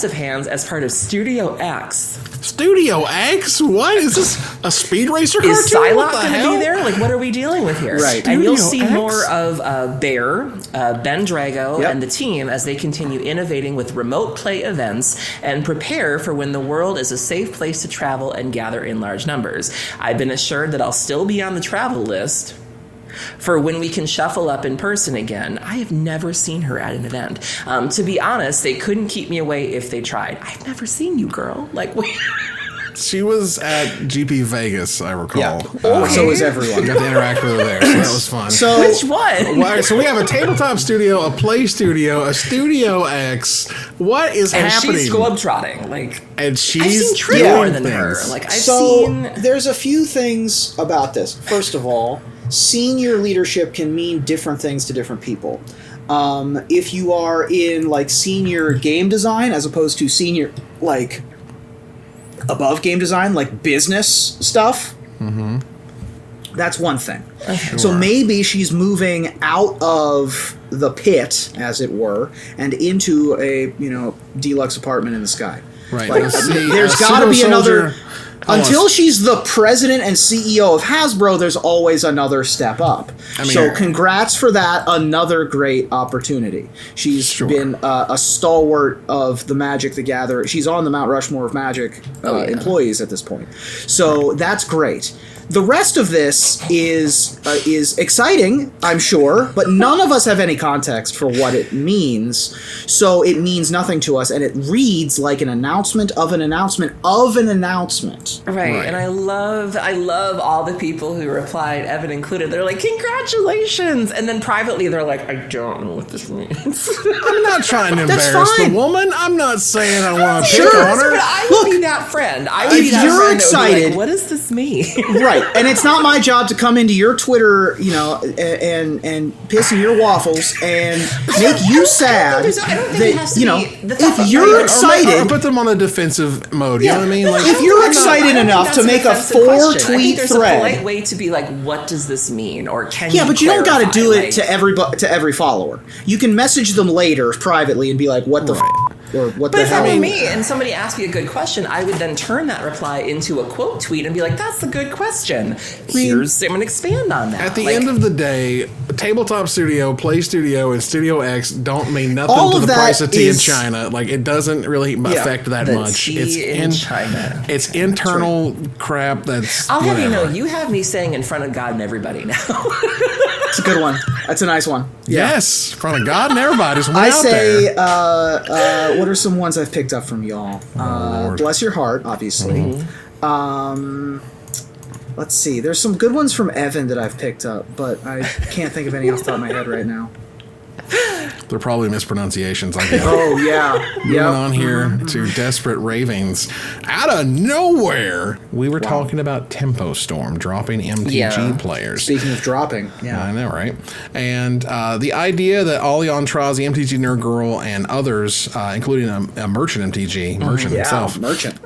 of hands as part of Studio X. Studio X? What? Is this a Speed Racer cartoon? Is Psylocke going to be there? Like, what are we dealing with here? Right. And you'll Studio see X? more of Bear, Ben Drago, and the team as they continue innovating with remote play events and prepare for when the world is a safe place to travel and gather in large numbers. I've been assured that I'll still be on the travel list for when we can shuffle up in person again. I have never seen her at an event. To be honest, they couldn't keep me away if they tried. I've never seen you, girl. Like, wait. She was at GP Vegas, I recall. Yeah. So was everyone. Got to interact with her there, so that was fun. So which one? So we have a tabletop studio, a play studio, a Studio X. What is happening? She's globetrotting. Like, and she's I've seen Trip more than her. Like, I've seen. There's a few things about this. First of all, senior leadership can mean different things to different people. If you are in like senior game design as opposed to senior like above game design, like business stuff, that's one thing. Sure. So maybe she's moving out of the pit, as it were, and into a deluxe apartment in the sky. Right. Like, there's got to be another. Until she's the president and CEO of Hasbro, there's always another step up. So congrats for that. Another great opportunity. She's been a stalwart of the Magic the Gathering. She's on the Mount Rushmore of Magic employees at this point. So that's great. The rest of this is exciting, I'm sure, but none of us have any context for what it means, so it means nothing to us, and it reads like an announcement of an announcement of an announcement. Right. And I love all the people who replied, Evan included. They're like, congratulations, and then privately they're like, I don't know what this means. I'm not trying to embarrass the woman. I'm not saying I want to pick on her. But I would be that friend. I would be that you're friend excited, that would be like, what does this mean? Right. And it's not my job to come into your Twitter, and piss in your waffles and make you sad. If you're excited, or put them on a defensive mode. You know what I mean? Like, if you're excited enough to make a 4-tweet thread, there's a polite way to be like, what does this mean, or can you? Yeah, but you don't got to do it like, to every follower. You can message them later privately and be like, what the. or what But the if hell? that were me and somebody asked me a good question, I would then turn that reply into a quote tweet and be like, "That's a good question. I'm going to expand on that." At the end of the day, Tabletop Studio, Play Studio, and Studio X don't mean nothing All to of the that price of tea in is- China. Like, it doesn't really affect that The much. tea It's in China. It's internal crap that's I'll have you know, whatever. you have me saying in front of God and everybody now. It's a good one. That's a nice one. Yes, in front of God and everybody's one I out say, there. what are some ones I've picked up from y'all? Lord. Bless Your Heart, obviously. Let's see. There's some good ones from Evan that I've picked up, but I can't think of any off the top of my head right now. They're probably mispronunciations. I guess. Oh, yeah. Moving on here to Desperate Ravings. Out of nowhere, we were talking about Tempo Storm dropping MTG players. Speaking of dropping, I know, right? And the idea that Ali Antrazi, MTG Nerd Girl, and others, including a merchant MTG, merchant himself, merchant.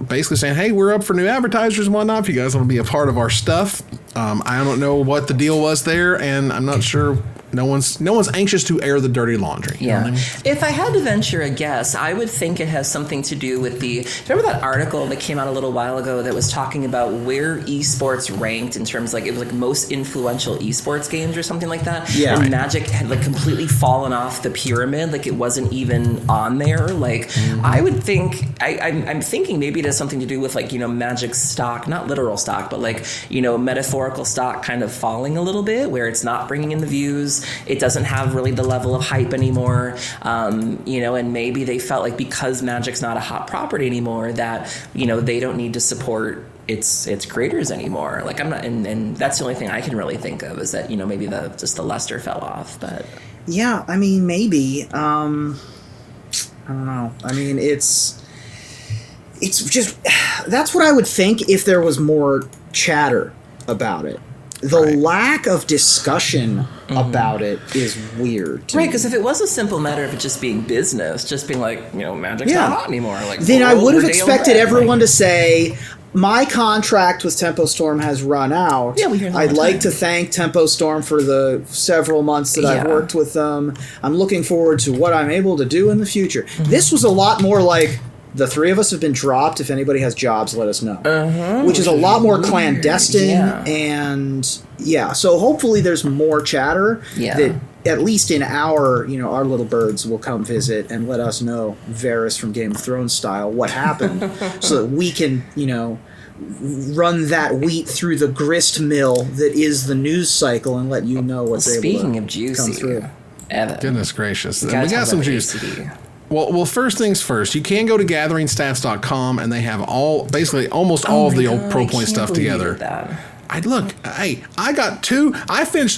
Basically saying, hey, we're up for new advertisers and whatnot. If you guys want to be a part of our stuff, I don't know what the deal was there, and I'm not sure. No one's anxious to air the dirty laundry. You know what I mean? If I had to venture a guess, I would think it has something to do with remember that article that came out a little while ago that was talking about where esports ranked in terms it was most influential esports games or something like that? Yeah. And Right. Magic had completely fallen off the pyramid, it wasn't even on there. I would think, I'm thinking maybe it has something to do with Magic stock, not literal stock, but metaphorical stock kind of falling a little bit, where it's not bringing in the views. It doesn't have really the level of hype anymore, and maybe they felt like because Magic's not a hot property anymore that, they don't need to support its creators anymore. I'm not, and that's the only thing I can really think of is that, maybe the luster fell off, but. Yeah, I mean, maybe. I don't know. I mean, it's just, that's what I would think if there was more chatter about it. The lack of discussion about it is weird. Right, because if it was a simple matter of it just being business, just being Magic's not hot anymore. Then I would have we're expected Dale Brad, everyone to say, my contract with Tempo Storm has run out. Yeah, we hear that all I'd the like time. to thank Tempo Storm for the several months that I've worked with them. I'm looking forward to what I'm able to do in the future. This was a lot more like, the three of us have been dropped. If anybody has jobs, let us know. Which is a lot more clandestine. And so hopefully there's more chatter that at least in our little birds will come visit and let us know, Varys from Game of Thrones style, what happened so that we can, run that wheat through the grist mill that is the news cycle and let you know what's able to Speaking of juicy, come through. Evan, Goodness gracious. we We gotta got talk some about juice. ACD. Well, first things first. You can go to gatheringstats.com and they have almost all of the old Pro Point stuff together. I finished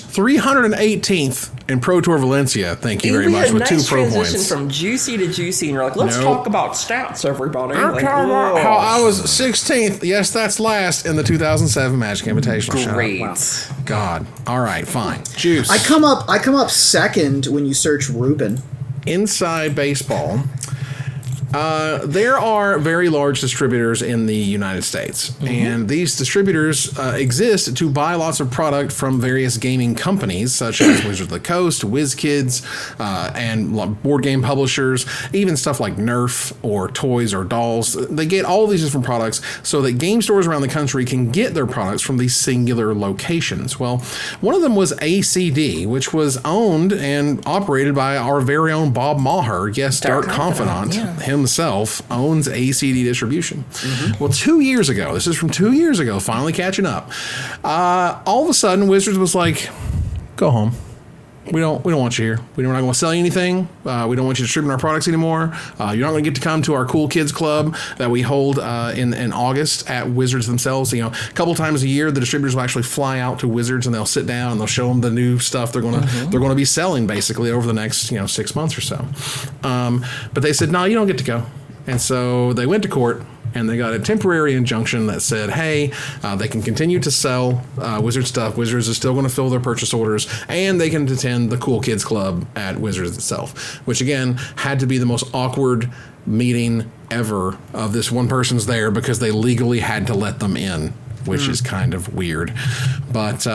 318th in Pro Tour Valencia. Thank you very much with 2 Pro Points. From juicy to juicy, and you're like, let's talk about stats, everybody. I'm talking about how I was 16th. Yes, that's last in the 2007 Magic Invitational. Great. Wow. God. All right, fine. Juice. I come up second when you search Ruben. Inside baseball. There are very large distributors in the United States, and these distributors exist to buy lots of product from various gaming companies, such as Wizards of the Coast, WizKids, and board game publishers, even stuff like Nerf or toys or dolls. They get all these different products so that game stores around the country can get their products from these singular locations. Well, one of them was ACD, which was owned and operated by our very own Bob Maher, yes, Dark Confidant, himself owns ACD Distribution. Well, 2 years ago, this is from 2 years ago, finally catching up, all of a sudden Wizards was like, go home. We don't want you here. We're not going to sell you anything. We don't want you distributing our products anymore. You're not going to get to come to our Cool Kids Club that we hold in August at Wizards themselves. A couple times a year, the distributors will actually fly out to Wizards and they'll sit down and they'll show them the new stuff they're going to be selling basically over the next 6 months or so. But they said, no, you don't get to go. And so they went to court. And they got a temporary injunction that said, hey, they can continue to sell Wizards stuff. Wizards is still going to fill their purchase orders, and they can attend the Cool Kids Club at Wizards itself, which, again, had to be the most awkward meeting ever of this one person's there because they legally had to let them in. which is kind of weird. But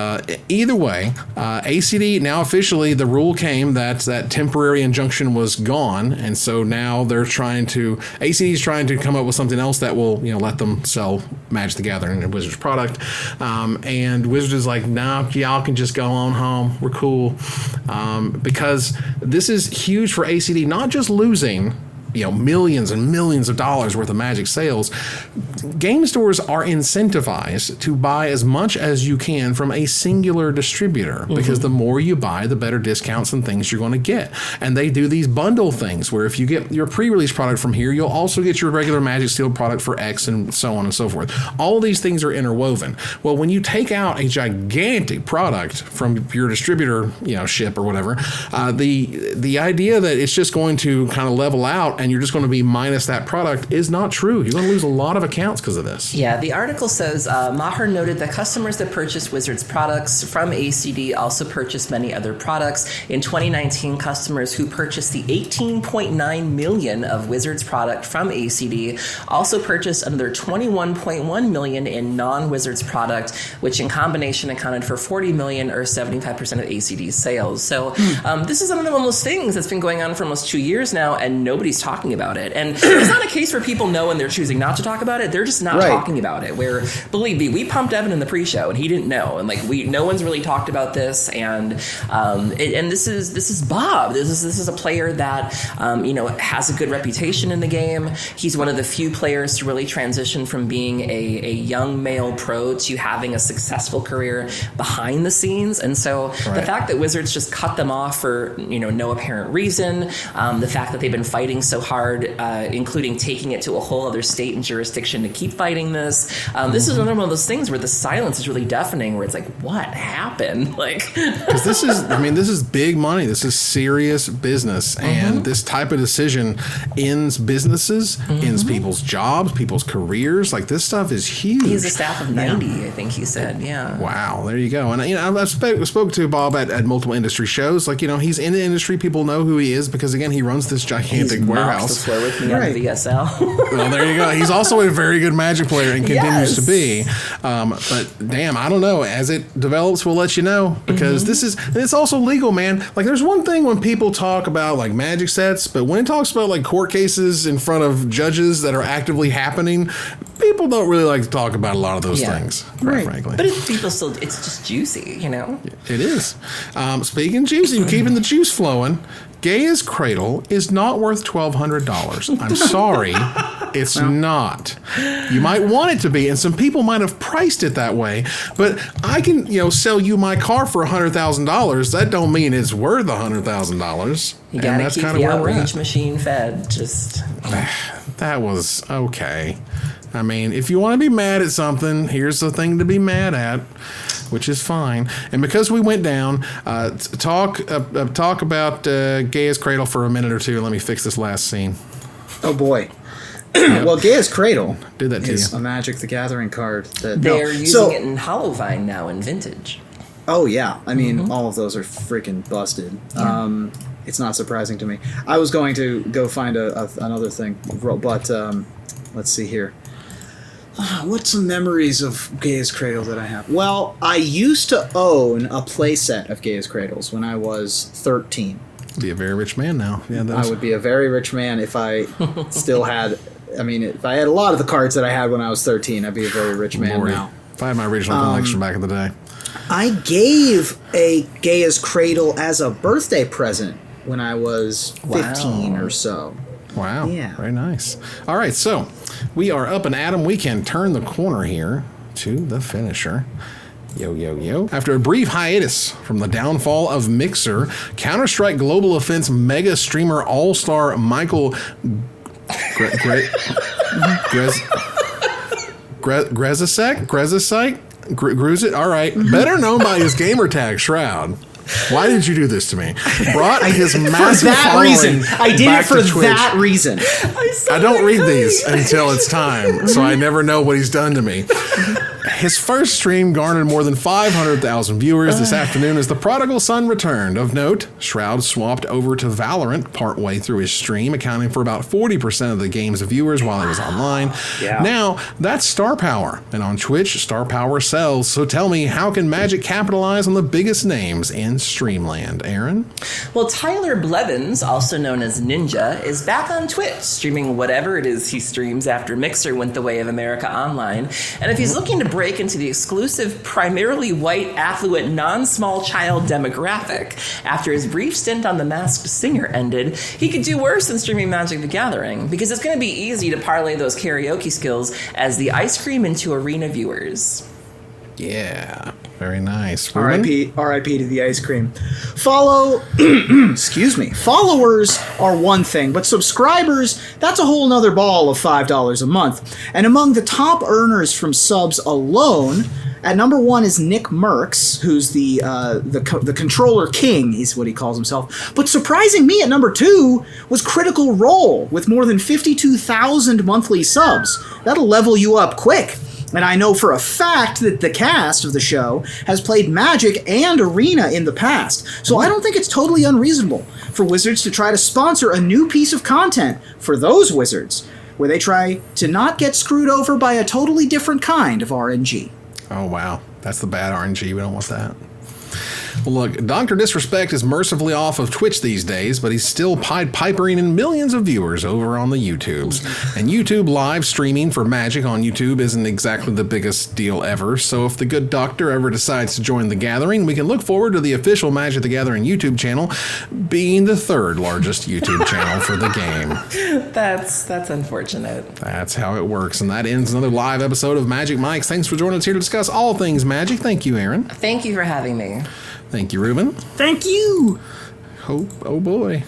either way, ACD, now officially the rule came that temporary injunction was gone, and so now ACD is trying to come up with something else that will, let them sell Magic the Gathering and Wizards product. And Wizards is like, nah, y'all can just go on home. We're cool. Because this is huge for ACD, not just losing millions and millions of dollars worth of Magic sales. Game stores are incentivized to buy as much as you can from a singular distributor, because the more you buy, the better discounts and things you're going to get. And they do these bundle things where if you get your pre-release product from here, you'll also get your regular Magic Steel product for X, and so on and so forth. All these things are interwoven. Well, when you take out a gigantic product from your distributor, ship or whatever, the idea that it's just going to kind of level out and you're just going to be minus that product is not true. You're going to lose a lot of accounts because of this. Yeah, the article says, Maher noted that customers that purchase Wizards products from ACD also purchase many other products. In 2019, customers who purchased the 18.9 million of Wizards product from ACD also purchased another 21.1 million in non-Wizards product, which in combination accounted for 40 million or 75% of ACD's sales. So this is one of those things that's been going on for almost 2 years now, and nobody's talking about it. And it's not a case where people know and they're choosing not to talk about it. They're just not talking about it. Where, believe me, we pumped Evan in the pre-show and he didn't know. And no one's really talked about this. And this is Bob. This is a player that has a good reputation in the game. He's one of the few players to really transition from being a young male pro to having a successful career behind the scenes. And so the fact that Wizards just cut them off for no apparent reason, the fact that they've been fighting so hard, including taking it to a whole other state and jurisdiction to keep fighting this. This is another one of those things where the silence is really deafening, where it's like, what happened? Because this is big money. This is serious business. And this type of decision ends businesses, ends people's jobs, people's careers. This stuff is huge. He has a staff of 90, I think he said. Yeah. Wow. There you go. And, I've spoke to Bob at multiple industry shows. He's in the industry. People know who he is because, again, he runs this gigantic warehouse. The floor with me on VSL. Well, there you go. He's also a very good Magic player and continues to be. But damn, I don't know. As it develops, we'll let you know, because it's also legal, man. There's one thing when people talk about Magic sets, but when it talks about court cases in front of judges that are actively happening, people don't really like to talk about a lot of those things, quite frankly. But it's just juicy, It is. Speaking of juicy, keeping the juice flowing, Gaea's Cradle is not worth $1,200. I'm sorry, it's not. You might want it to be, and some people might have priced it that way, but I can, sell you my car for $100,000. That don't mean it's worth $100,000. You gotta keep the outrage machine fed. That was okay. If you want to be mad at something, here's the thing to be mad at, which is fine. And because we went down, talk about Gaea's Cradle for a minute or two. Let me fix this last scene. Oh boy. Well, Gaea's Cradle did that to is a Magic the Gathering card. They're using it in Hollowvine now in Vintage. Oh yeah, all of those are freaking busted. Yeah. It's not surprising to me. I was going to go find another thing, but let's see here. What's some memories of Gaea's Cradle that I have? Well, I used to own a playset of Gaea's Cradles when I was 13. Be a very rich man now. Yeah, I would be a very rich man if I still had... if I had a lot of the cards that I had when I was 13, I'd be a very rich man now. If I had my original collection back in the day. I gave a Gaea's Cradle as a birthday present when I was 15 or so. Wow. Yeah. Very nice. All right, so we are up and at 'em. We can turn the corner here to the finisher. Yo, yo, yo. After a brief hiatus from the downfall of Mixer, Counter-Strike Global Offense mega streamer all-star Michael Gruzit, all right, better known by his gamer tag Shroud. Why did you do this to me? Brought his massive following reason. I did it for that reason. I don't read these until it's time, so I never know what he's done to me. His first stream garnered more than 500,000 viewers this afternoon as the prodigal son returned. Of note, Shroud swapped over to Valorant partway through his stream, accounting for about 40% of the game's viewers while he was online. Yeah. Now, that's star power. And on Twitch, star power sells. So tell me, how can Magic capitalize on the biggest names in Streamland? Aaron? Well, Tyler Blevins, also known as Ninja, is back on Twitch, streaming whatever it is he streams after Mixer went the way of America Online. And if he's looking to break into the exclusive, primarily white, affluent, non-small child demographic, after his brief stint on The Masked Singer ended, he could do worse than streaming Magic the Gathering, because it's going to be easy to parlay those karaoke skills as the ice cream into arena viewers. Yeah, very nice. R.I.P. to the ice cream. Excuse me. Followers are one thing, but subscribers, that's a whole nother ball of $5 a month. And among the top earners from subs alone, at number 1 is Nick Merckx, who's the controller king, is what he calls himself. But surprising me at number 2 was Critical Role, with more than 52,000 monthly subs. That'll level you up quick. And I know for a fact that the cast of the show has played Magic and Arena in the past, so I don't think it's totally unreasonable for Wizards to try to sponsor a new piece of content for those Wizards, where they try to not get screwed over by a totally different kind of RNG. Oh, wow. That's the bad RNG. We don't want that. Well, look, Dr. Disrespect is mercifully off of Twitch these days, but he's still Pied Pipering in millions of viewers over on the YouTubes. And YouTube live streaming for Magic on YouTube isn't exactly the biggest deal ever, so if the good doctor ever decides to join the gathering, we can look forward to the official Magic the Gathering YouTube channel being the third largest YouTube channel for the game. That's unfortunate. That's how it works, and that ends another live episode of Magic Mike's. Thanks for joining us here to discuss all things Magic. Thank you, Aaron. Thank you for having me. Thank you, Ruben. Thank you! Oh boy.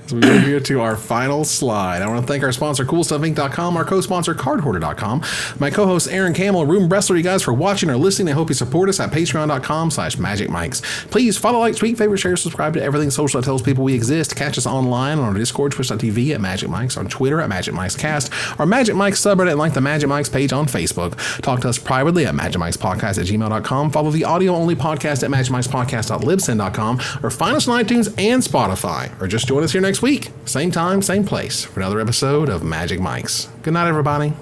So we go here to our final slide. I want to thank our sponsor, CoolStuffInc.com, our co-sponsor, CardHoarder.com, my co-host, Aaron Camel, Ruben Bressler, you guys for watching or listening. I hope you support us at patreon.com/magicmics. Please follow, like, tweet, favorite, share, subscribe to everything social that tells people we exist. Catch us online on our Discord, twitch.tv at Magic Mics, on Twitter at Magic Mics Cast, our Magic Mics subreddit, and like the Magic Mics page on Facebook. Talk to us privately at magicmicspodcast@gmail.com. Follow the audio-only podcast at magicmicspodcast.libsyn.com, or find us on iTunes and Spotify, or just join us here next week, same time, same place, for another episode of Magic Mics. Good night, everybody.